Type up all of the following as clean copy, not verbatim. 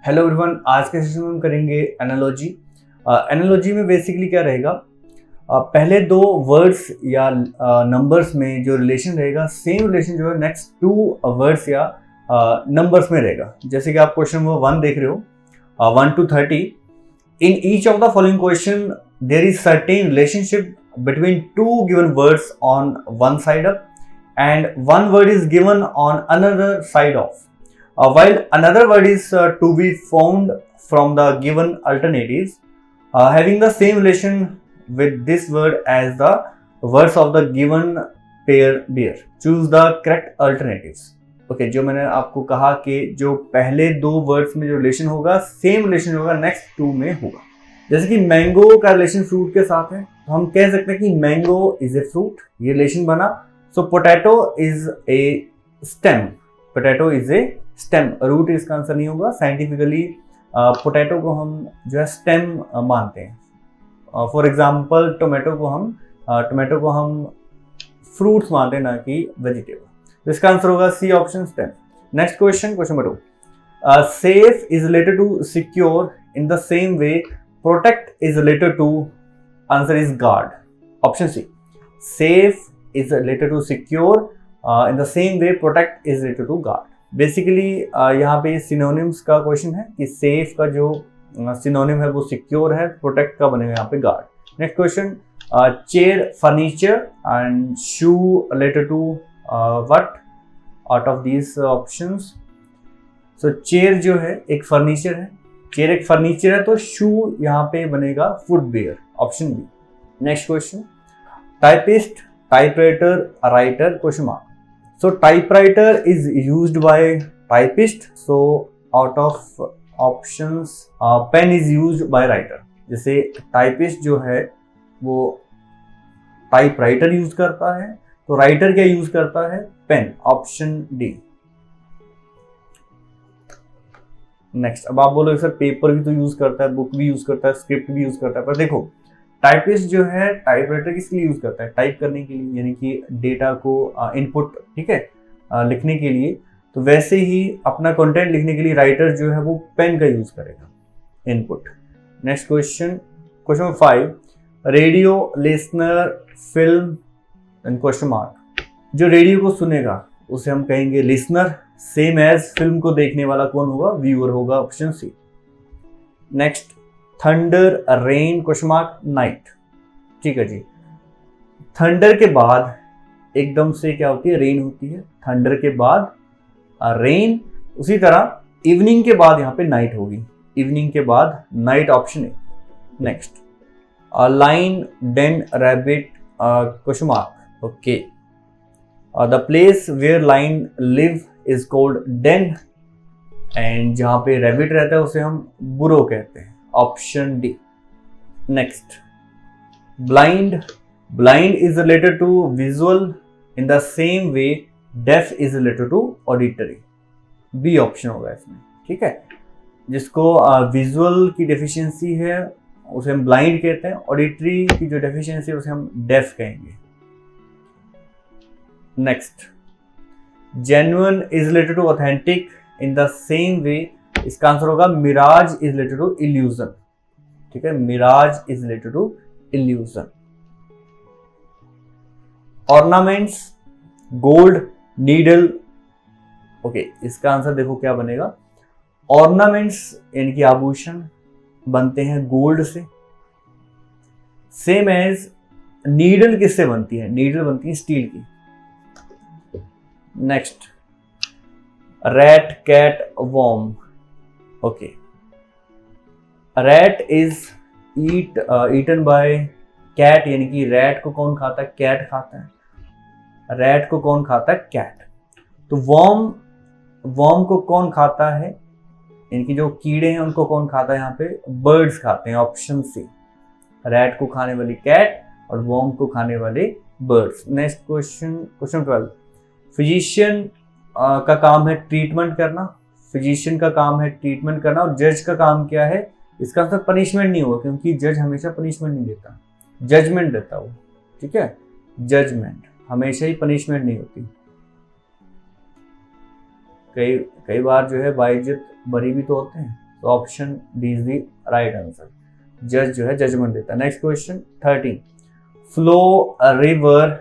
Hello everyone, आज के session में हम करेंगे एनालॉजी। एनालॉजी में बेसिकली क्या रहेगा, पहले दो वर्ड्स या नंबर्स में जो रिलेशन रहेगा, सेम रिलेशन जो है नेक्स्ट टू वर्ड्स या नंबर्स में रहेगा। जैसे कि आप क्वेश्चन नंबर 1 देख रहे हो, 1 to 30। In each of the following question there is certain relationship between two given words on one side up and one word is given on another side of, while another word is to be found from the given alternatives having the same relation with this word as the words of the given pair bear. Choose the correct alternatives. Okay, जो मैंने आपको कहा कि जो पहले दो words में जो रिलेशन होगा, सेम रिलेशन होगा नेक्स्ट टू में होगा। जैसे कि मैंगो का रिलेशन फ्रूट के साथ है, तो हम कह सकते हैं कि मैंगो इज ए फ्रूट, ये रिलेशन बना। So potato is a stem. Potato is a stem. Root इसका आंसर नहीं होगा। साइंटिफिकली पोटैटो को हम जो है स्टेम मानते हैं। फॉर एग्जाम्पल टोमेटो को हम फ्रूट्स मानते हैं, ना कि वेजिटेबल। इसका आंसर होगा C option, stem. Next question number 2। Safe is related to secure in the same way protect is related to, answer is guard, option C. Safe is related to secure, in the same way protect is related to guard. Basically यहाँ पे synonyms का question है कि safe का जो synonym है वो secure है, protect का बनेगा यहाँ पे guard. Next question, chair, furniture and shoe related to what out of these options? So chair जो है एक furniture है, chair एक furniture है, तो shoe यहाँ पे बनेगा footwear, option B. Next question, typist, typewriter, writer, question mark. So typewriter is used by typist, so out of options pen is used by writer. जैसे typist जो है वो typewriter यूज करता है, तो writer क्या यूज करता है, पेन, ऑप्शन डी। नेक्स्ट, अब आप बोलोगे सर पेपर भी तो यूज करता है, बुक भी यूज करता है, स्क्रिप्ट भी यूज करता है, पर देखो टाइपिस्ट जो है टाइपराइटर किसके लिए यूज करता है, टाइप करने के लिए, यानी कि डेटा को इनपुट, ठीक है, लिखने के लिए। तो वैसे ही अपना कंटेंट लिखने के लिए राइटर जो है वो पेन का यूज करेगा, input. Next question number 5, radio listener, film and question mark. जो रेडियो को सुनेगा उसे हम कहेंगे लिसनर, सेम एज फिल्म को देखने वाला कौन होगा, व्यूअर होगा, option C. Next, thunder, rain, question mark, night, ठीक है जी। थंडर के बाद एकदम से क्या होती है, रेन होती है, थंडर के बाद रेन। उसी तरह इवनिंग के बाद यहाँ पे नाइट होगी, इवनिंग के बाद night, option A. Next, lion, den, rabbit, question mark, okay. The place where lion live is called den, and जहाँ पे रैबिट रहता है उसे हम बुरो कहते हैं, option D. Next, blind, blind is related to visual in the same way deaf is related to auditory, B option होगा इसमें, ठीक है। जिसको विजुअल की डेफिशिएंसी है उसे हम ब्लाइंड कहते हैं, ऑडिटरी की जो डेफिशिएंसी है उसे हम डेफ कहेंगे। Next, genuine is related to authentic in the same way, इसका आंसर होगा mirage is related to illusion, ठीक है, mirage is related to illusion. Ornaments, gold, needle, okay, इसका आंसर देखो क्या बनेगा। ऑर्नामेंट्स यानी कि आभूषण बनते हैं गोल्ड से, सेम एज नीडल किससे बनती है, नीडल बनती है स्टील की। Next, rat, cat, worm, okay. Rat is eaten by cat, यानी कि रैट को कौन खाता है, कैट खाता है। रैट को कौन खाता है, कैट। तो वॉर्म, वॉर्म को कौन खाता है, यानी कि जो कीड़े हैं उनको कौन खाता है, यहाँ पे बर्ड्स खाते हैं, ऑप्शन सी। रैट को खाने वाली कैट और वॉर्म को खाने वाले बर्ड्स। नेक्स्ट क्वेश्चन 12, फिजिशियन का काम है ट्रीटमेंट करना, फिजिशियन का काम है ट्रीटमेंट करना, और जज का काम क्या है, इसका आंसर पनिशमेंट नहीं होगा, क्योंकि जज हमेशा पनिशमेंट नहीं देता, जजमेंट देता वो, ठीक है, जजमेंट, हमेशा ही पनिशमेंट नहीं होती। कई बार जो है बाइज्जत बरी भी तो होते हैं, तो option D is the right answer. जज जो है जजमेंट देता है। Next question 13, flow a river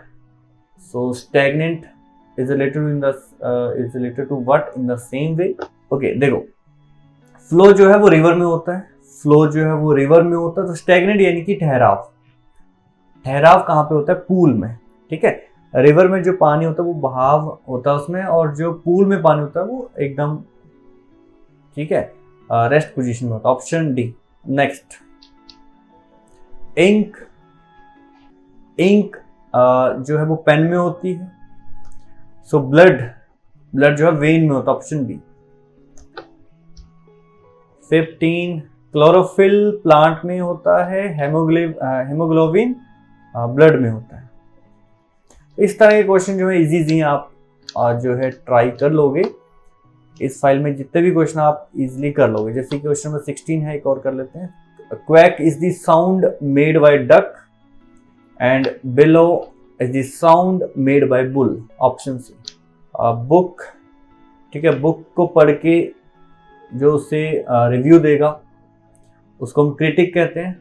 so stagnant is related to what in the same way. Okay देखो, फ्लो जो है वो रिवर में होता है, फ्लो जो है वो रिवर में होता है, तो स्टैग्नेंट यानी कि ठहराव। ठहराव कहाँ पे होता है? पूल में, ठीक है। रिवर में जो पानी होता है वो बहाव होता है उसमें, और जो पूल में पानी होता है वो एकदम, ठीक है, रेस्ट पोजीशन में होता है। Option D. Next, ink, ink जो है वो पेन में होती है। सो ब्लड, ब्लड जो है वेन में होता है। Option B. 15, क्लोरोफिल प्लांट में होता है, हेमोग्लोबिन ब्लड में होता है। इस तरह के क्वेश्चन जो है इजी इजी आप जो है ट्राई कर लोगे। इस फाइल में जितने भी क्वेश्चन आप इजीली कर लोगे। जैसे क्वेश्चन नंबर 16 है, एक और कर लेते हैं। Quack is the sound made by duck and bellow is the sound made by bull. Option C. Book, ठीक है, बुक को पढ़ के जो उसे रिव्यू देगा उसको हम क्रिटिक कहते हैं,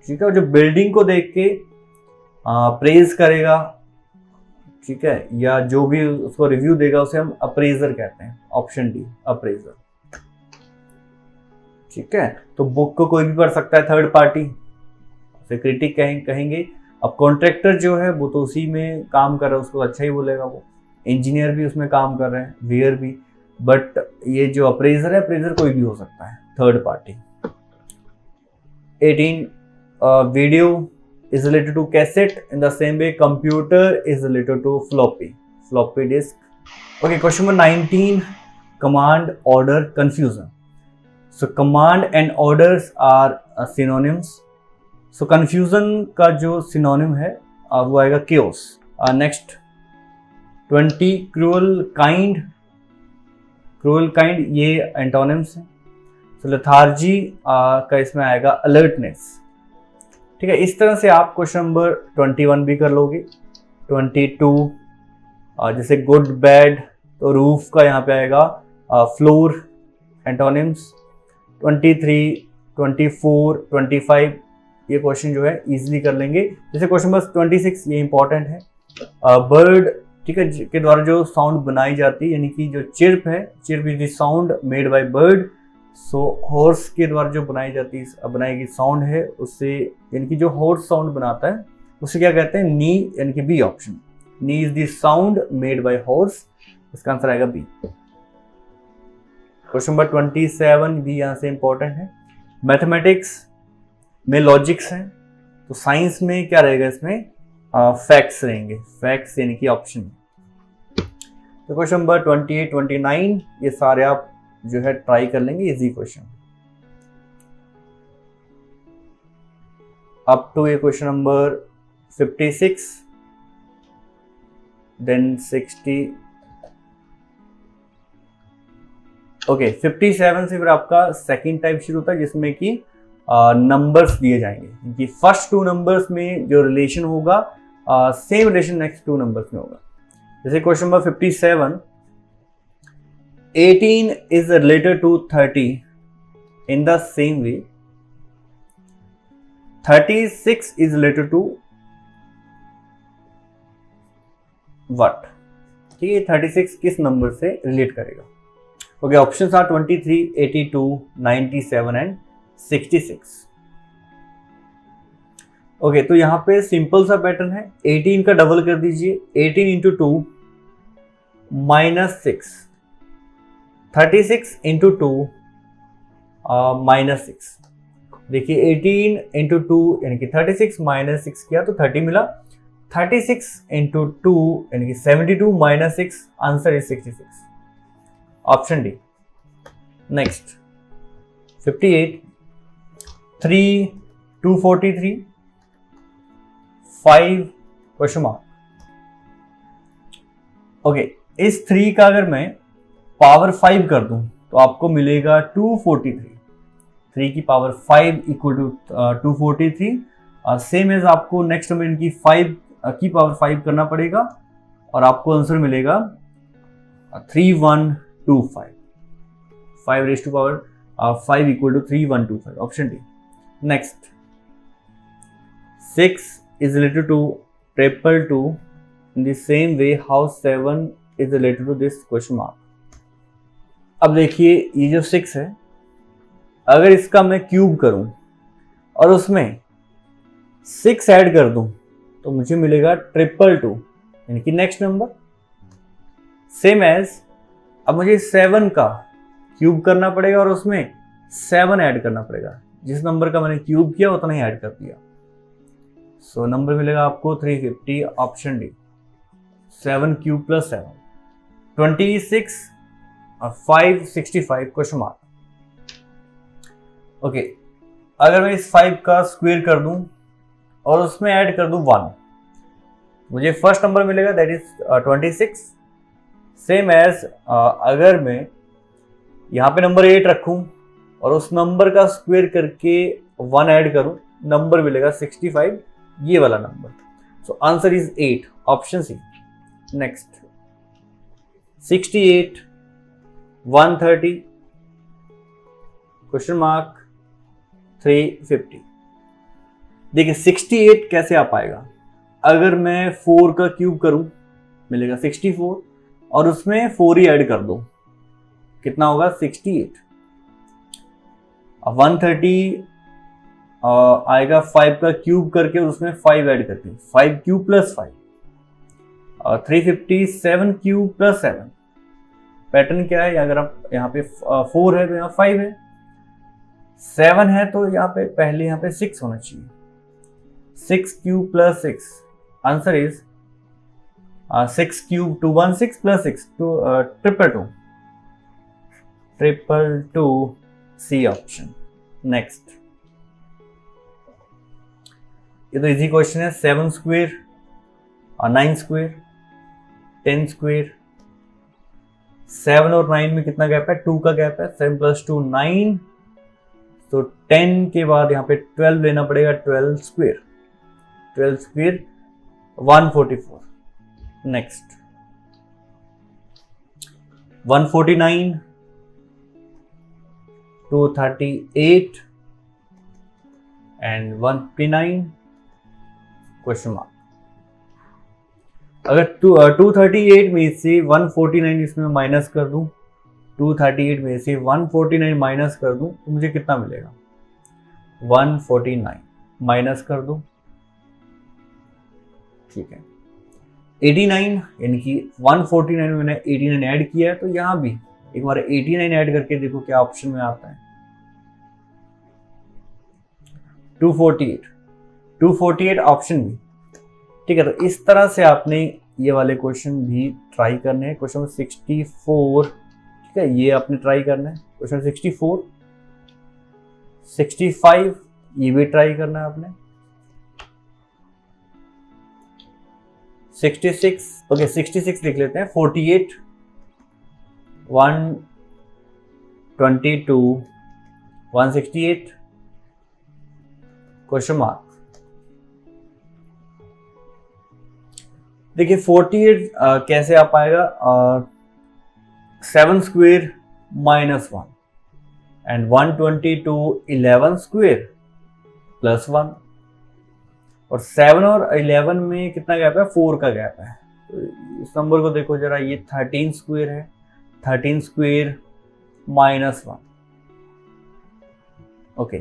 ठीक है। और जो बिल्डिंग को देख के प्रेज करेगा, ठीक है, या जो भी उसको रिव्यू देगा उसे हम अप्रेजर कहते हैं। ऑप्शन डी, अप्रेजर, ठीक है। तो बुक को कोई भी पढ़ सकता है, थर्ड पार्टी, उसे क्रिटिक कहेंगे। अब कॉन्ट्रैक्टर जो है वो तो उसी में काम कर रहा है, उसको अच्छा ही बोलेगा वो। इंजीनियर भी उसमें काम कर रहे हैं, वेयर भी, बट ये जो अप्रेजर है, अप्रेजर कोई भी हो सकता है, third party. 18, video is related to cassette in the same way computer is related to floppy disk. Okay, question number 19, command, order, confusion. So command and orders are synonyms. So confusion का जो synonym है वो आएगा chaos. Next 20, cruel kind ये antonyms है। So lethargy का इसमें आएगा alertness, ठीक है। इस तरह से आप क्वेश्चन नंबर 21 भी कर लोगे। 22 जैसे गुड बैड, तो रूफ का यहाँ पे आएगा फ्लोर, एंटोनिम्स। 23, 24, 25 ये क्वेश्चन जो है इजीली कर लेंगे। जैसे क्वेश्चन नंबर 26 ये इंपॉर्टेंट है। बर्ड, ठीक है, के द्वारा जो साउंड बनाई जाती है, यानी कि जो चिर्प है, chirp is the sound made bye bird. So horse के द्वारा जो बनाई गई साउंड है, उससे, यानी कि जो हॉर्स साउंड बनाता है उसे क्या कहते हैं? नी, यानी कि B option. Neigh is the sound made by horse, इसका आंसर आएगा बी। क्वेश्चन नंबर 27 भी यहाँ से इंपॉर्टेंट है। मैथमेटिक्स में लॉजिक्स हैं, तो साइंस में क्या रहेगा? इसमें फैक्ट्स रहेंगे, फैक्ट्स यानी कि ऑप्शन। तो क्वेश्चन नंबर 28, 29 ये सारे आप जो है ट्राई कर लेंगे, इजी क्वेश्चन। अप टू ये क्वेश्चन नंबर 56, देन 60। ओके, 57 से फिर आपका सेकंड टाइप शुरू होता है, जिसमें कि नंबर्स दिए जाएंगे। कि फर्स्ट 2 नंबर्स में जो रिलेशन होगा, सेम रिलेशन नेक्स्ट 2 नंबर्स में होगा। जैसे question number 57, 18 is related to 30 in the same way 36 is related to what? ठीक है, 36 किस नंबर से रिलेट करेगा? Okay, options are 23, 82, 97 and 66। Okay, तो यहां पे सिंपल सा पैटर्न है। 18 का डबल कर दीजिए, 18 इंटू 2 -6, 36 इंटू 2 -6। देखिए 18 इंटू 2 यानी कि 36 -6 किया तो 30 मिला। 36 इंटू 2 यानी कि 72 -6, answer is 66, option D. Next 58, 3, 243, 5 question mark. Okay, इस 3 का अगर मैं पावर 5 कर दूं तो आपको मिलेगा 243। 3 की power 5 equal to 243। Same as आपको नेक्स्ट में इनकी 5 की पावर 5 करना पड़ेगा और आपको आंसर मिलेगा 3125। 5 raise to power 5 equal to 3, 1, 2, 5. Option D. Next, 6 is related to 222 in the same way how 7 is related to this question mark. अब देखिए ये जो 6 है, अगर इसका मैं क्यूब करूं और उसमें 6 ऐड कर दूं तो मुझे मिलेगा 222, यानी कि नेक्स्ट नंबर। सेम एज अब मुझे 7 का क्यूब करना पड़ेगा और उसमें 7 ऐड करना पड़ेगा। जिस नंबर का मैंने क्यूब किया उतना ही ऐड कर दिया। सो नंबर मिलेगा आपको 350, ऑप्शन डी। 7 क्यूब प्लस 7, 26 और 565 क्वेश्चन मार्क। ओके, अगर मैं इस 5 का स्क्वायर कर दूं और उसमें ऐड कर दूं 1, मुझे फर्स्ट नंबर मिलेगा, दैट इज 26। सेम एज अगर मैं यहाँ पे नंबर 8 रखूं और उस नंबर का स्क्वायर करके 1 ऐड करूं, नंबर मिलेगा 65, ये वाला नंबर। So answer is 8, option C. Next, 68, 130 question mark 350। देखिए 68 कैसे आ पाएगा, अगर मैं 4 का क्यूब करूं मिलेगा 64 और उसमें 4 ही ऐड कर दो, कितना होगा 68। 130 आएगा 5 का क्यूब करके और उसमें 5 ऐड करके, 5 cube plus 5। 350 7 cube plus 7। Pattern क्या है, अगर आप यहाँ पे 4 है तो यहाँ 5 है, 7 है तो यहाँ पे पहले यहाँ पे 6 होना चाहिए। 6 cube plus 6, answer is 6 cube 216 plus 6 222 C option. Next, ये तो इजी क्वेश्चन है। 7 स्क्वायर और 9 स्क्वायर, 10 स्क्वायर। 7 और 9 में कितना गैप है, 2 का गैप है। 7 प्लस 2 9, तो 10 के बाद यहाँ पे 12 लेना पड़ेगा। 12 square 144। Next, 149, 238 and 159 question mark. अगर 238 में से 149 इसमें माइनस कर दूं, 238 में से 149 माइनस कर दूं तो मुझे कितना मिलेगा, 149 माइनस कर दूं, ठीक है। 89, यानी कि 149 में मैंने 89 ऐड किया है, तो यहां भी एक बार 89 ऐड करके देखो क्या ऑप्शन में आता है। 248 ऑप्शन बी, ठीक है। तो इस तरह से आपने ये वाले क्वेश्चन भी ट्राई करने हैं। क्वेश्चन 64, ठीक है, ये आपने ट्राई करना है। क्वेश्चन 64, 65 ये भी ट्राई करना है आपने। 66, ओके 66 लिख लेते हैं। 48, 122, 168 क्वेश्चन मार्क। देखिए 48 कैसे आ पाएगा, 7 square minus 1 and 122 11 square plus 1, और 7 और 11 में कितना गैप है, 4 का गैप है। तो इस नंबर को देखो जरा, ये 13 स्क्वायर है, 13 स्क्वायर माइनस 1। ओके,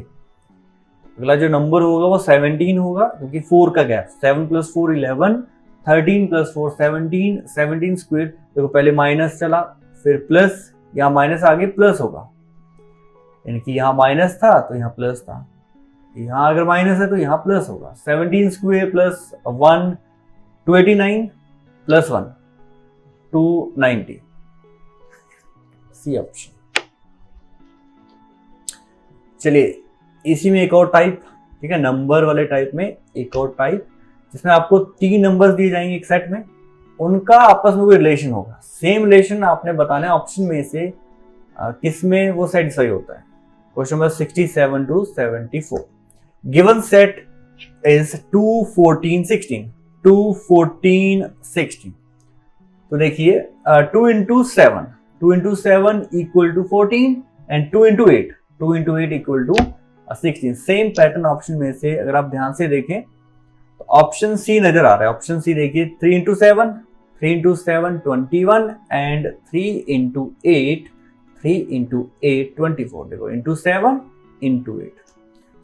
अगला जो नंबर होगा वो 17 होगा, क्योंकि 4 का गैप। 7 plus 4 11, 13 plus 4 17, 17 square. देखो पहले माइनस चला फिर प्लस, यहाँ माइनस आगे प्लस होगा, यानी कि यहाँ माइनस था तो यहाँ प्लस था, यहाँ अगर माइनस है तो यहाँ प्लस होगा। 17 square plus 1 289 plus 1 290 C option. चलिए इसी में एक और टाइप, ठीक है, नंबर वाले टाइप में एक और टाइप, जिसमें आपको 3 नंबर्स दिए जाएंगे एक सेट में, उनका आपस में कोई रिलेशन होगा। सेम रिलेशन आपने बताना है ऑप्शन में से किस में वो सेटिस्फाई होता है। Question number 67 to 74। Given set is 2 14 16, 2 14 16। तो देखिए 2 into 7 equal to 14 and 2 into 8 2 into 8 equal to 16। Same pattern option में से अगर आप ध्यान से देखें तो ऑप्शन सी नजर आ रहा है। ऑप्शन सी देखिए 3 इंटू 7 21 एंड 3 इंटू 8 24। देखो into 7 into 8।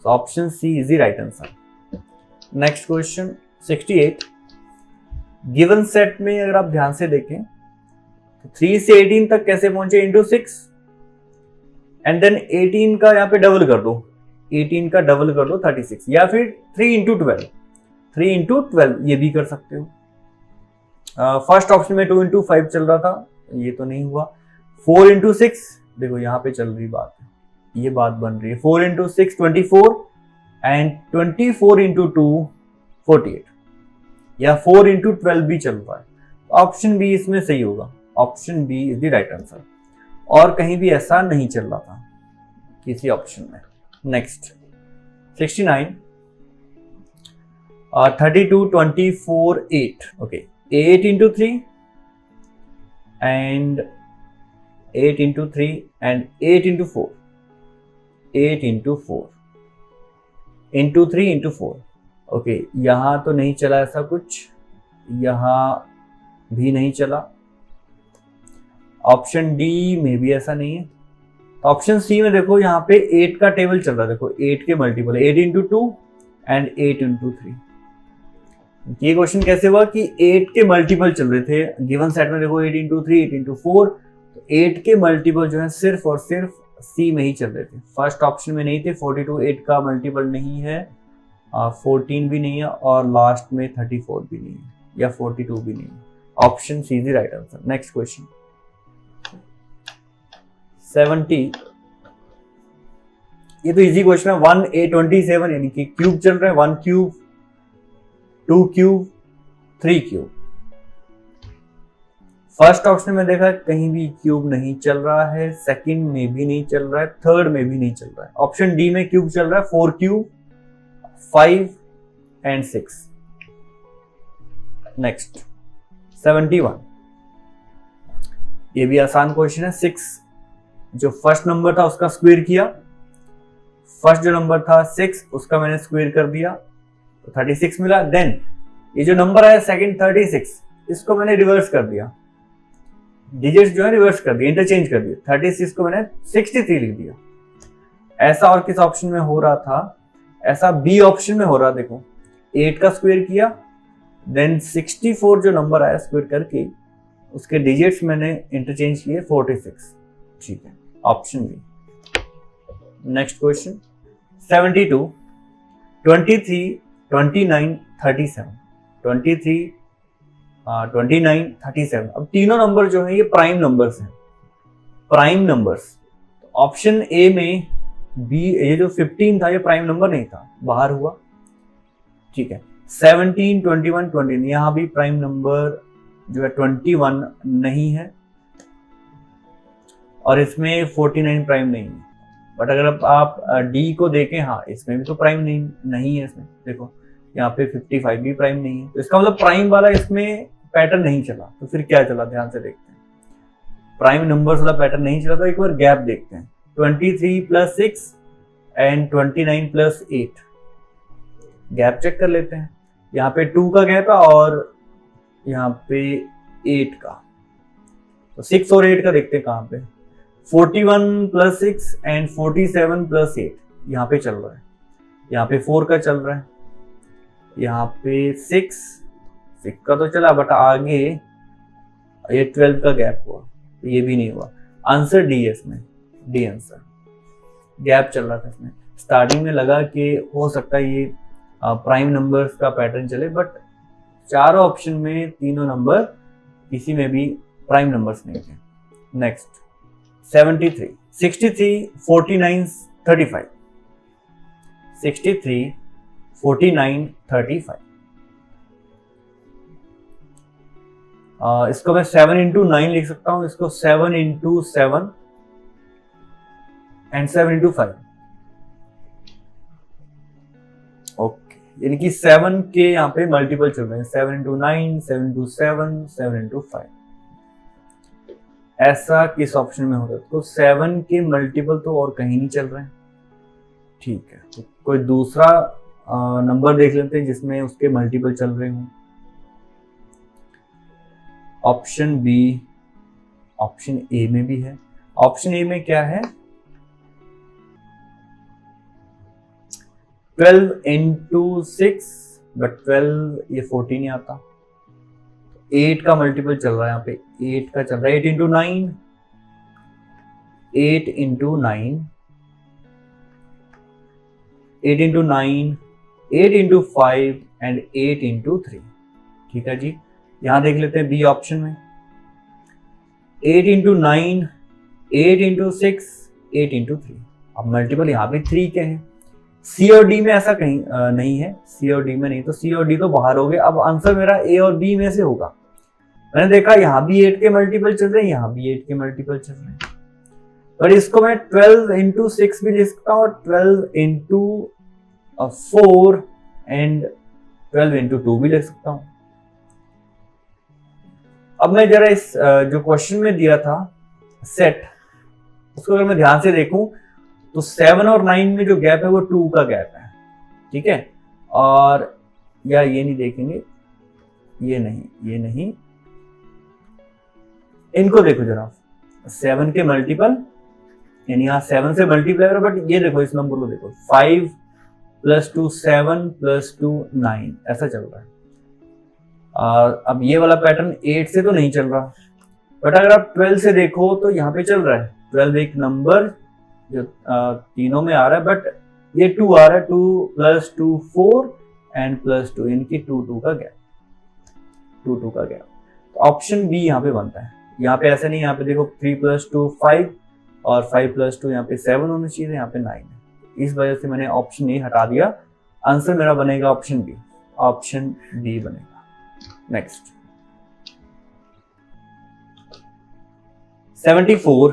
So option C is the right answer. Next question 68. Given set में अगर आप ध्यान से देखें तो 3 से 18 तक कैसे पहुंचे, इंटू 6 एंड देन 18 का यहाँ पे डबल कर दो, 18 का डबल कर दो 36, या फिर 3 इंटू 12 ये भी कर सकते हो। फर्स्ट ऑप्शन में 2 इंटू 5 चल रहा था, ये तो नहीं हुआ। 4 इंटू 6 देखो यहाँ पे चल रही बात है, ये बात बन रही है। 4 इंटू 6 24 एंड 24 इंटू 2 48, या 4 इंटू 12 भी चल रहा है। ऑप्शन बी इसमें सही होगा। Option B is the right answer, और कहीं भी ऐसा नहीं चल रहा था किसी ऑप्शन में। Next 69 32 24 8। Okay 8 into 3 and 8 into 3 and 8 into 4, 8 into 4 into 3 into 4। Okay यहां तो नहीं चला ऐसा कुछ, यहां भी नहीं चला। ऑप्शन डी में भी ऐसा नहीं है। ऑप्शन सी में देखो यहाँ पे 8 का टेबल चल रहा है। देखो 8 के मल्टीपल 8 इंटू 2 एंड 8 इंटू 3। ये क्वेश्चन कैसे हुआ कि 8 के मल्टीपल चल रहे थे गिवन सेट में। देखो 8 इंटू 3 8 इंटू 4, तो 8 के मल्टीपल जो है सिर्फ और सिर्फ सी में ही चल रहे थे, फर्स्ट ऑप्शन में नहीं थे। 42 8 का मल्टीपल नहीं है, 14 भी नहीं है, और लास्ट में 34 भी नहीं है, या 42 भी नहीं है। Option C is the right answer. Next question 70। ये तो इजी क्वेश्चन है। 1a27 यानी कि क्यूब चल रहा है, 1 cube 2 cube 3 cube. First option में देखा कहीं भी क्यूब नहीं चल रहा है, सेकंड में भी नहीं चल रहा है, थर्ड में भी नहीं चल रहा है। ऑप्शन डी में क्यूब चल रहा है, 4 क्यूब 5 एंड 6। नेक्स्ट 71। ये भी आसान क्वेश्चन है। 6 जो फर्स्ट नंबर था उसका स्क्वायर किया, फर्स्ट जो नंबर था 6 उसका मैंने स्क्वायर कर दिया तो 36 मिला। देन ये जो नंबर है सेकंड 36, इसको मैंने रिवर्स कर दिया, डिजिट्स जो है रिवर्स कर दिया, इंटरचेंज कर दिया। 36 को मैंने 63 लिख दिया। ऐसा और किस ऑप्शन में हो रहा था, ऐसा बी ऑप्शन में हो रहा। देखो 8 का स्क्वायर किया, देन 64 जो नंबर आया स्क्वायर करके उसके डिजिट्स मैंने इंटरचेंज किए 46। ठीक है, ऑप्शन बी। Next question 72 23 29 37 23 29 37। अब तीनों नंबर जो है ये प्राइम नंबर्स हैं, प्राइम नंबर्स। ऑप्शन ए में बी, ये जो 15 था ये प्राइम नंबर नहीं था, बाहर हुआ। ठीक है 17 21 29, यहां भी प्राइम नंबर जो है 21 नहीं है, और इसमें 49 प्राइम नहीं है। बट अगर आप डी को देखें, हाँ इसमें भी तो प्राइम नहीं है। इसमें देखो यहाँ पे 55 भी प्राइम नहीं है, तो इसका मतलब प्राइम वाला इसमें पैटर्न नहीं चला। तो फिर क्या चला, ध्यान से देखते हैं। प्राइम नंबर्स वाला पैटर्न नहीं चला, तो एक बार गैप देखते हैं। 23 plus 6 and 29 plus 8, gap check कर लेते हैं। यहाँ पे 2 का गैप है और यहाँ पे 8 का, तो 6 और 8 का देखते हैं कहाँ पे। 41 प्लस 6 एंड 47 प्लस 8 यहाँ पे चल रहा है, यहाँ पे 4 का चल रहा है, यहाँ पे 6 का तो चला, बट आगे ये 12 का गैप हुआ, तो ये भी नहीं हुआ। आंसर डी है इसमें, डी आंसर। गैप चल रहा था इसमें, स्टार्टिंग में लगा कि हो सकता है ये प्राइम नंबर्स का पैटर्न चले, बट चारों ऑप्शन में तीनों नंबर किसी में भी प्राइम नंबर्स नहीं थे। नेक्स्ट 73 63 49 35 63 49 35। इसको मैं 7 इंटू 9 लिख सकता हूं, इसको 7 इंटू 7 एंड 7 इंटू 5। ओके, यानी कि 7 के यहाँ पे मल्टीपल चल रहे हैं, 7 इंटू 9 7 इंटू 7 7 इंटू 5। ऐसा किस ऑप्शन में होता है? तो 7 के मल्टीपल तो और कहीं नहीं चल रहे हैं। ठीक है, तो कोई दूसरा नंबर देख लेते हैं जिसमें उसके मल्टीपल चल रहे हों। ऑप्शन बी, ऑप्शन ए में भी है। ऑप्शन ए में क्या है? 12 इंटू 6, बट 12 ये 14 ही आता। 8 का मल्टीपल चल रहा है यहाँ पे, 8 का चल रहा है, 8 into 9, 8 into 9, 8 into 9, 8 into 5 and 8 into 3। ठीक है जी, यहां देख लेते हैं बी ऑप्शन में 8 इंटू 9, 8 इंटू 6, 8 इंटू 3। अब मल्टीपल यहाँ पे 3 के हैं। सी और डी में ऐसा कहीं नहीं है, सी और डी में नहीं, तो सी और डी तो बाहर हो गए। अब आंसर मेरा ए और बी में से होगा। मैंने देखा यहाँ भी 8 के मल्टीपल चल रहे हैं, यहाँ भी 8 के मल्टीपल चल रहे हैं, पर इसको मैं 12 इंटू 6 भी लिख सकता हूँ और 12 इंटू 4 एंड 12 इंटू 2 भी लिख सकता हूँ। अब मैं जरा इस जो क्वेश्चन में दिया था सेट, उसको अगर मैं ध्यान से देखूं तो 7 और 9 में जो गैप है वो 2 का गैप है। ठीक है, और या ये नहीं देखेंगे, ये नहीं, ये नहीं, इनको देखो जरा, 7 के मल्टीपल, यानी यहाँ 7 से मल्टीप्लाई करो, बट ये देखो, इस नंबर को देखो, 5 + 2 7 + 2 9, ऐसा चल रहा है। अब ये वाला पैटर्न 8 से तो नहीं चल रहा, बट अगर आप 12 से देखो तो यहाँ पे चल रहा है। 12 एक नंबर जो तीनों में आ रहा है, बट ये 2 आ रहा है, 2 + 2 4 एंड +2, इनकी 2 का गैप, 2 का गैप। तो ऑप्शन बी यहाँ पे बनता है। यहाँ पे ऐसा नहीं, यहाँ पे देखो 3 + 2 5 और 5 + 2 यहाँ पे 7 होना चाहिए, यहाँ पे 9 है। इस वजह से मैंने ऑप्शन ए हटा दिया। आंसर मेरा बनेगा ऑप्शन बी, ऑप्शन डी बनेगा। नेक्स्ट 74,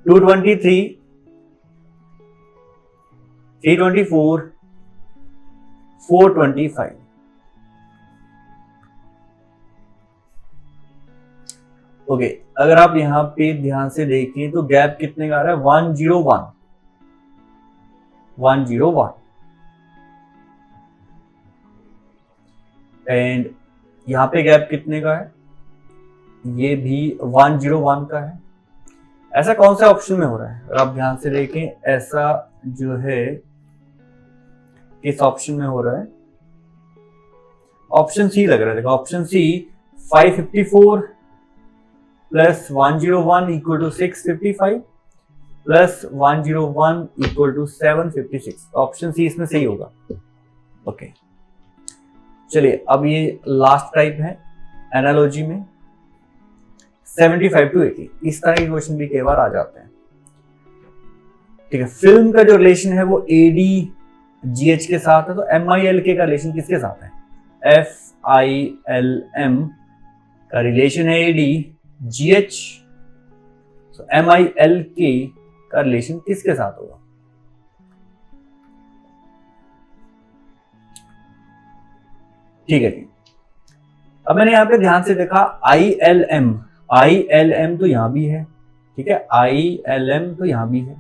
223, 324, 425। ओके, अगर आप यहां पे ध्यान से देखें तो गैप कितने का आ रहा है? 101, 101 एंड यहां पे गैप कितने का है? ये भी 101 का है। ऐसा कौन सा ऑप्शन में हो रहा है? अगर आप ध्यान से देखें, ऐसा जो है किस ऑप्शन में हो रहा है? ऑप्शन सी लग रहा है। देखो ऑप्शन सी, 554 + 101 = 655 + 101 = 756। ऑप्शन सी इसमें सही होगा। ओके, चलिए अब ये लास्ट टाइप है एनालॉजी में, 75 to 80। इस तरह के क्वेश्चन भी कई बार आ जाते हैं। ठीक है, फिल्म का जो रिलेशन है वो ADGH के साथ है, तो MILK का रिलेशन किसके साथ है? FILM का रिलेशन है ADGH, तो MILK का रिलेशन किसके साथ होगा? ठीक है जी, अब मैंने यहां पे ध्यान से देखा ILM तो यहां भी है। ठीक है, ILM तो यहां भी है,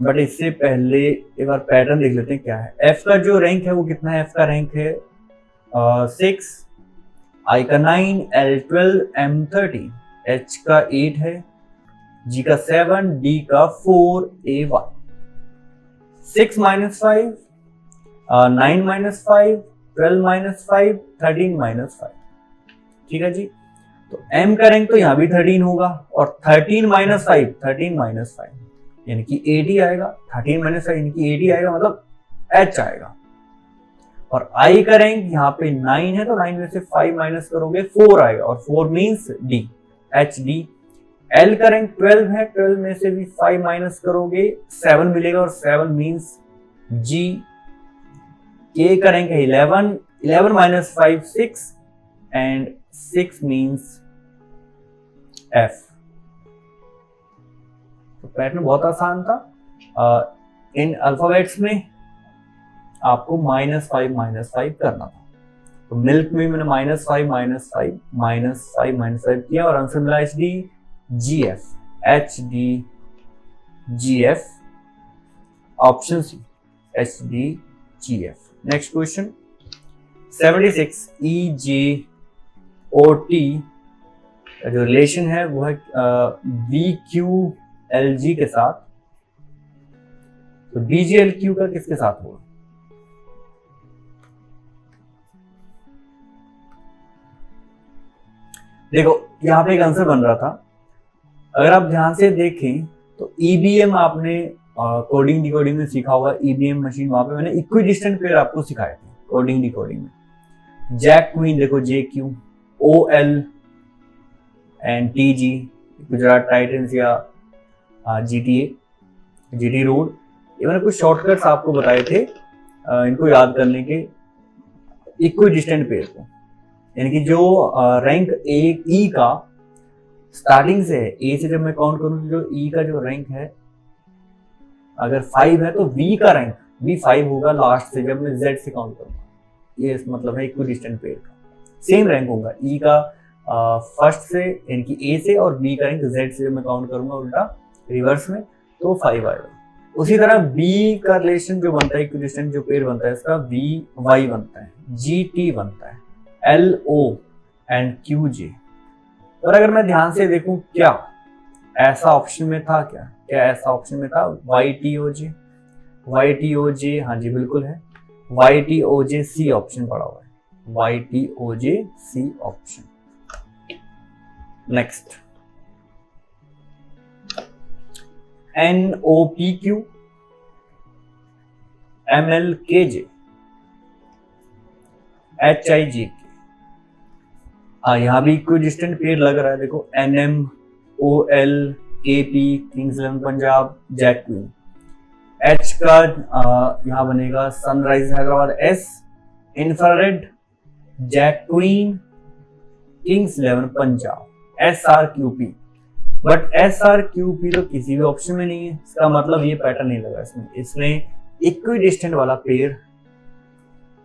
बट इससे पहले एक बार पैटर्न देख लेते हैं क्या है। F का जो रैंक है वो कितना है? F का रैंक है 6, I का 9, L 12, M 13, H का 8 है, G का 7, D का 4, A 1। 6 - 5, 9 - 5, 12 - 5, 13 - 5। ठीक है जी, तो M का रैंक तो यहां भी 13 होगा, और 13 - 5, 13 - 5 यानी कि 80 आएगा। 13 - 5 यानी कि 80 आएगा, मतलब H आएगा। और I का रैंक यहाँ पे 9 है, तो 9 में से 5 माइनस करोगे 4 आएगा, और 4 मीन्स D, HD। L का रैंक 12 है, 12 में से भी 5 माइनस करोगे 7 मिलेगा, और 7 मीन्स G। K का रैंक है 11, 11 - 5 6 एंड 6 मीन्स F। तो पैटर्न बहुत आसान था। इन अल्फाबेट्स में आपको -5 - 5 करना था। तो तो मिल्क में मैंने -5 -5 -5 -5 किया और आंसर मिला HDGF, HDGF, option C HDGF। Next question 76 EJOT जो रिलेशन है वो है VQLG के साथ, तो DGLQ का किसके साथ होगा? देखो यहाँ पे एक आंसर बन रहा था, अगर आप ध्यान से देखें तो EBM आपने कोडिंग डिकोडिंग में सीखा होगा, EBM मशीन, वहां पे मैंने इक्विडिस्टेंट पेयर आपको सिखाए थे कोडिंग डिकोडिंग में। जैक क्वीन देखो JQ, OL and TG, Gujarat Titans या GT रोड, ये मैंने कुछ शॉर्टकट्स आपको बताए थे इनको याद करने के इक्विडिस्टेंट पेयर को, यानी कि जो रैंक E का स्टार्टिंग से है, A से जब मैं काउंट करूं तो जो E का जो रैंक है अगर 5 है तो V का रैंक भी 5 होगा लास्ट से जब मैं Z से काउंट करूंगा। ये मतलब है इक्विडिस्टेंट पेयर का सेम रैंक होगा E का फर्स्ट से यानी कि A से, और B का रैंक Z से जब मैं काउंट करूंगा उल्टा रिवर्स में तो 5 आएगा। उसी तरह B का रिलेशन जो बनता है इक्विडिस्टेंट जो पेयर बनता है इसका VY बनता है, GT बनता है, LO एंड QJ। और अगर मैं ध्यान से देखूं क्या ऐसा ऑप्शन में था, क्या ऐसा ऑप्शन में था YTOJ, हाँ जी बिल्कुल है, YTOJ C ऑप्शन पड़ा हुआ है, YTOJ C option. Next NOPQ MLKJ HIJK, हाँ यहाँ भी इक्विडिस्टेंट पेयर लग रहा है, देखो NMOL KP kings 11 Punjab jack queen. H का यहाँ बनेगा sunrise Hyderabad S, infrared jack queen kings 11 Punjab SRQP, but SRQP तो किसी भी ऑप्शन में नहीं है, इसका मतलब ये पैटर्न नहीं लगा इसमें इक्विडिस्टेंट वाला पेयर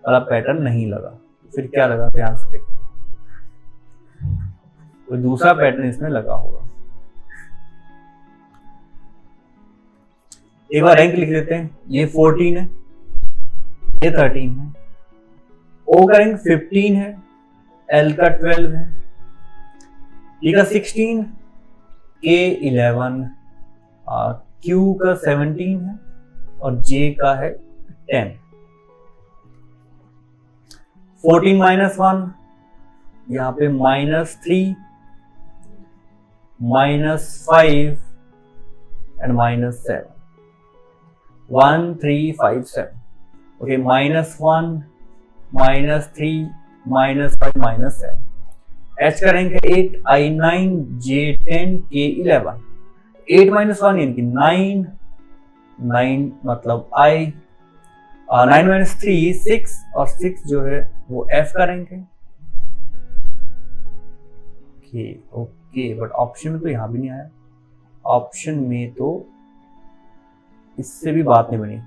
वाला पैटर्न नहीं लगा, फिर क्या लगा ध्यान से देखते हैं, कोई दूसरा पैटर्न इसमें लगा होगा। एक बार रैंक लिख लेते हैं, ये 14 है, ये 13 है, O का रैंक 15 है, L का 12 है, E का 16, K 11, Q का 17 है और J का है 10। 14 -1 यहाँ पे -3 -5 एंड -7, 1 3 5 7, ओके, -1 -3 -5 -7। H का रैंक है 8, I 9, J 10, K 11। 8 -1 यानी कि 9 मतलब I, 9 -3 6, और 6 जो है वो F का रैंक है। ओके, बट ऑप्शन में तो यहाँ भी नहीं आया, ऑप्शन में तो इससे भी बात नहीं बनी।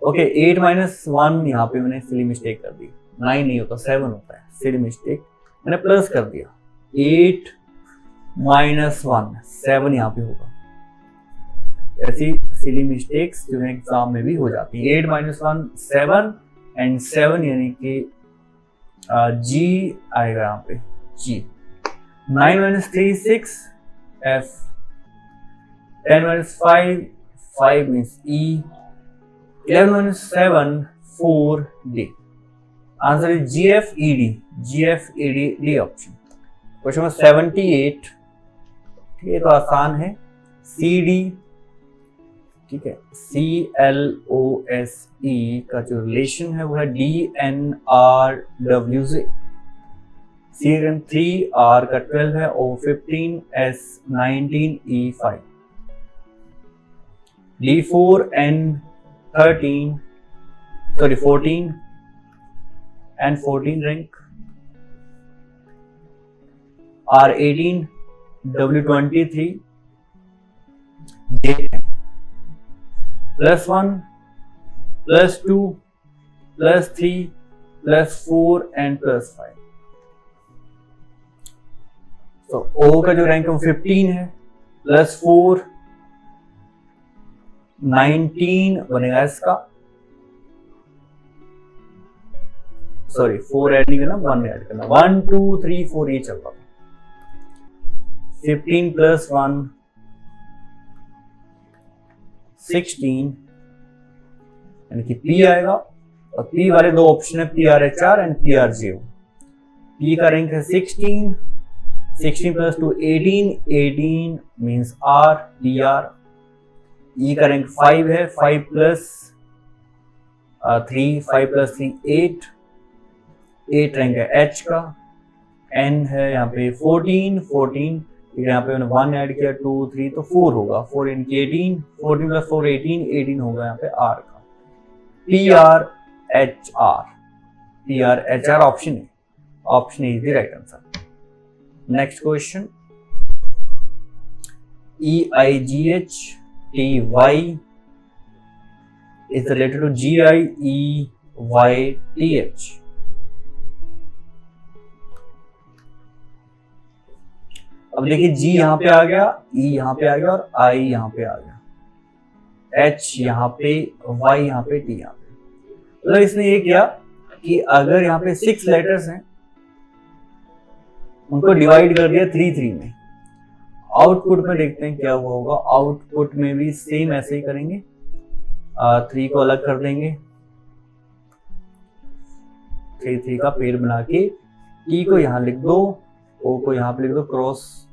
ओके, 8 -1 यहाँ पे मैंने सिली मिस्टेक कर दी, 9 नहीं होता 7 होता है, सिली मिस्टेक मैंने प्लस कर दिया, 8 -1 7 यहाँ पे होगा। ऐसी सिली मिस्टेक्स जो है एग्जाम में भी हो जाती है। 8 -1 7 एंड 7 यानी कि G आएगा यहाँ पे, G। 9 -3 6 F, 10 -5 5 means E, 11 -7 4 D। Answer is GFED option. Question number 78, ठीक है, तो आसान है, CD, ठीक है, CLOSE का जो रिलेशन है वो है DNRW से, C 3 R का 12 है, O 15 S 19 E 5, D4 N 13 14 and 14 rank, R 18 W 23 J 10, +1 +2 +3 +4 and +5। तो O का जो रैंक है वो 15 है, +4 19 बनेगा इसका, सॉरी 4 ऐड नहीं करना, 1 ऐड करना, 1 2 3 4 ये चल रहा था। 15 + 1 16 यानी कि P आएगा, और P वाले दो ऑप्शन है PRHR एंड PRGO। P का रैंक है 16, 16 + 2 18, 18 मीन्स R PR। E का रैंक 5 है, 5 + 3 5 + 3 8, 8 रैंक है H का। N है यहाँ पे 14, 14 यहाँ पे मैंने 1 ऐड किया, 2 3 तो 4 होगा, 4 इनकी 18, 14 + 4 18, 18 होगा यहाँ पे R का। PRHR, PRHR ऑप्शन है, option is the right answer. Next question, EIGHTY is related to GIEYTH। अब देखिए G यहाँ पे आ गया, E यहाँ पे आ गया और I यहाँ पे आ गया, H यहाँ पे, Y यहाँ पे, T यहाँ पे। मतलब इसने ये किया कि अगर यहाँ पे 6 लेटर्स हैं उनको डिवाइड कर दिया 3 3 में। आउटपुट में देखते हैं क्या हुआ होगा। आउटपुट में भी सेम ऐसे ही करेंगे, 3 को अलग कर देंगे, 3 3 का पेड़ बना के T को यहाँ लिख दो, O को यहाँ पे लिख दो क्रॉस,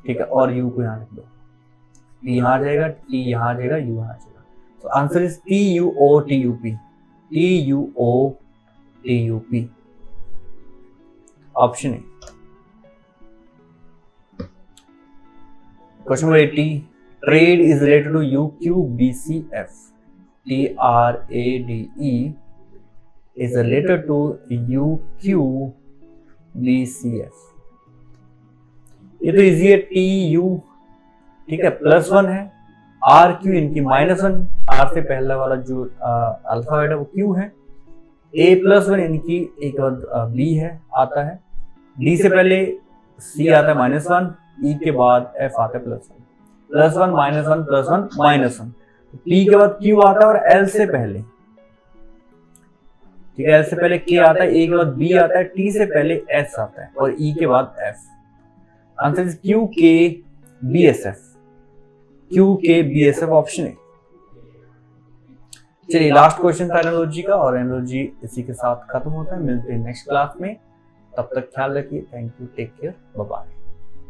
ठीक है, और U को यहाँ लिख दो। P यहाँ आ जाएगा, T यहाँ आ जाएगा, U यहाँ आ जाएगा। तो answer is TUOTUP, TUOTUP option है। Question number 80, trade is related to UQBCF। TRADE is related to UQBCF। ये तो इजी है, TU, ठीक है, +1 है, RQ इनकी -1, R से पहला वाला जो अल्फाबेट है वो Q है, A+1 इनकी एक बाद B है आता है, D से पहले C आता है -1, E के बाद F आता है +1, +1 -1 +1 -1, P के बाद Q आता है और L से पहले, ठीक है, L से पहले K आता है, A के बाद B आता है, T से पहले S आता है और E के बाद F। Answer is QKBSF, QKBSF option है। चलिए लास्ट क्वेश्चन था एनालॉजी का, और एनालॉजी इसी के साथ खत्म होता है। मिलते हैं नेक्स्ट क्लास में, तब तक ख्याल रखिए। Thank you, take care, bye bye.